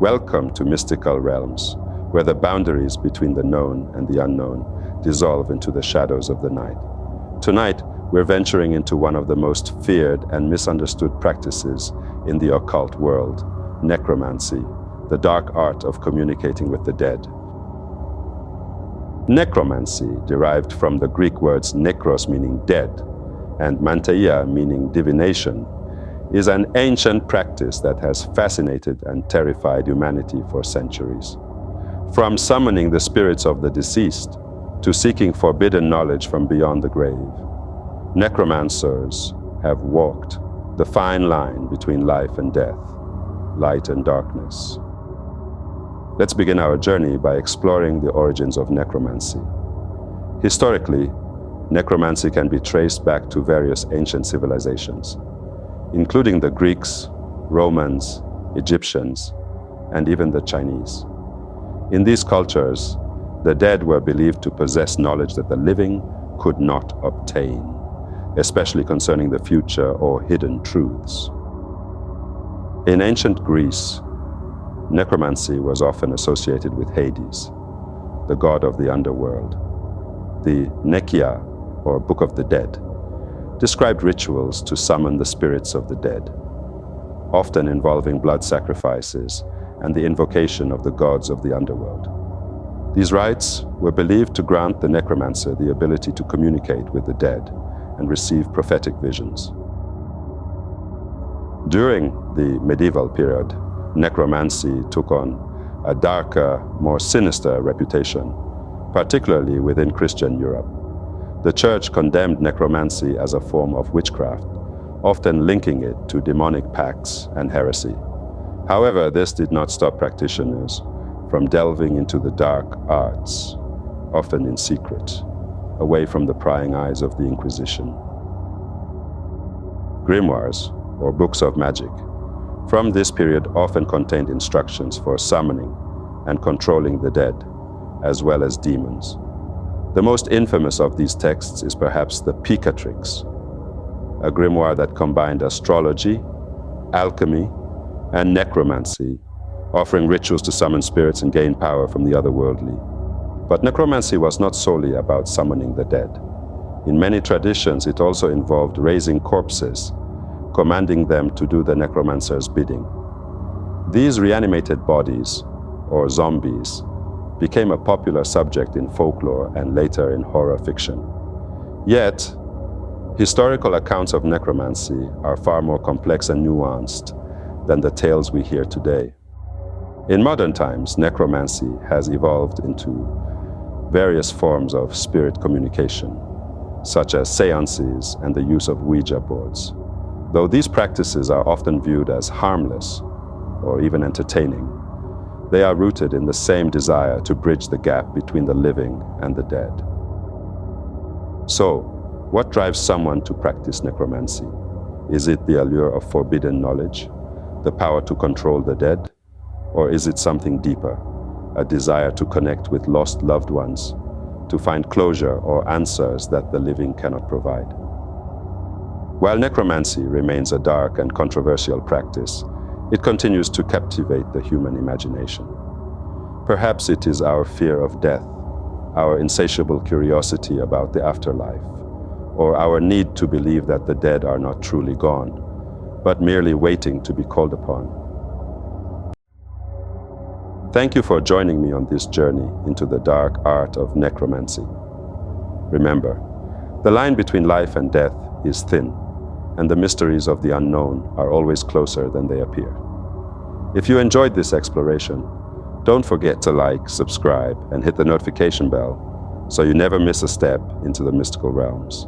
Welcome to mystical realms, where the boundaries between the known and the unknown dissolve into the shadows of the night. Tonight, we're venturing into one of the most feared and misunderstood practices in the occult world, necromancy, the dark art of communicating with the dead. Necromancy, derived from the Greek words nekros meaning dead, and manteia meaning divination, is an ancient practice that has fascinated and terrified humanity for centuries. From summoning the spirits of the deceased to seeking forbidden knowledge from beyond the grave, necromancers have walked the fine line between life and death, light and darkness. Let's begin our journey by exploring the origins of necromancy. Historically, necromancy can be traced back to various ancient civilizations, including the Greeks, Romans, Egyptians, and even the Chinese. In these cultures, the dead were believed to possess knowledge that the living could not obtain, especially concerning the future or hidden truths. In ancient Greece, necromancy was often associated with Hades, the god of the underworld. The Nekia, or Book of the Dead, described rituals to summon the spirits of the dead, often involving blood sacrifices and the invocation of the gods of the underworld. These rites were believed to grant the necromancer the ability to communicate with the dead and receive prophetic visions. During the medieval period, necromancy took on a darker, more sinister reputation, particularly within Christian Europe. The Church condemned necromancy as a form of witchcraft, often linking it to demonic pacts and heresy. However, this did not stop practitioners from delving into the dark arts, often in secret, away from the prying eyes of the Inquisition. Grimoires, or books of magic, from this period often contained instructions for summoning and controlling the dead, as well as demons. The most infamous of these texts is perhaps the Picatrix, a grimoire that combined astrology, alchemy, and necromancy, offering rituals to summon spirits and gain power from the otherworldly. But necromancy was not solely about summoning the dead. In many traditions, it also involved raising corpses, commanding them to do the necromancer's bidding. These reanimated bodies, or zombies, became a popular subject in folklore and later in horror fiction. Yet, historical accounts of necromancy are far more complex and nuanced than the tales we hear today. In modern times, necromancy has evolved into various forms of spirit communication, such as seances and the use of Ouija boards. Though these practices are often viewed as harmless or even entertaining, they are rooted in the same desire to bridge the gap between the living and the dead. So, what drives someone to practice necromancy? Is it the allure of forbidden knowledge, the power to control the dead? Or is it something deeper, a desire to connect with lost loved ones, to find closure or answers that the living cannot provide? While necromancy remains a dark and controversial practice, it continues to captivate the human imagination. Perhaps it is our fear of death, our insatiable curiosity about the afterlife, or our need to believe that the dead are not truly gone, but merely waiting to be called upon. Thank you for joining me on this journey into the dark art of necromancy. Remember, the line between life and death is thin, and the mysteries of the unknown are always closer than they appear. If you enjoyed this exploration, don't forget to like, subscribe, and hit the notification bell so you never miss a step into the mystical realms.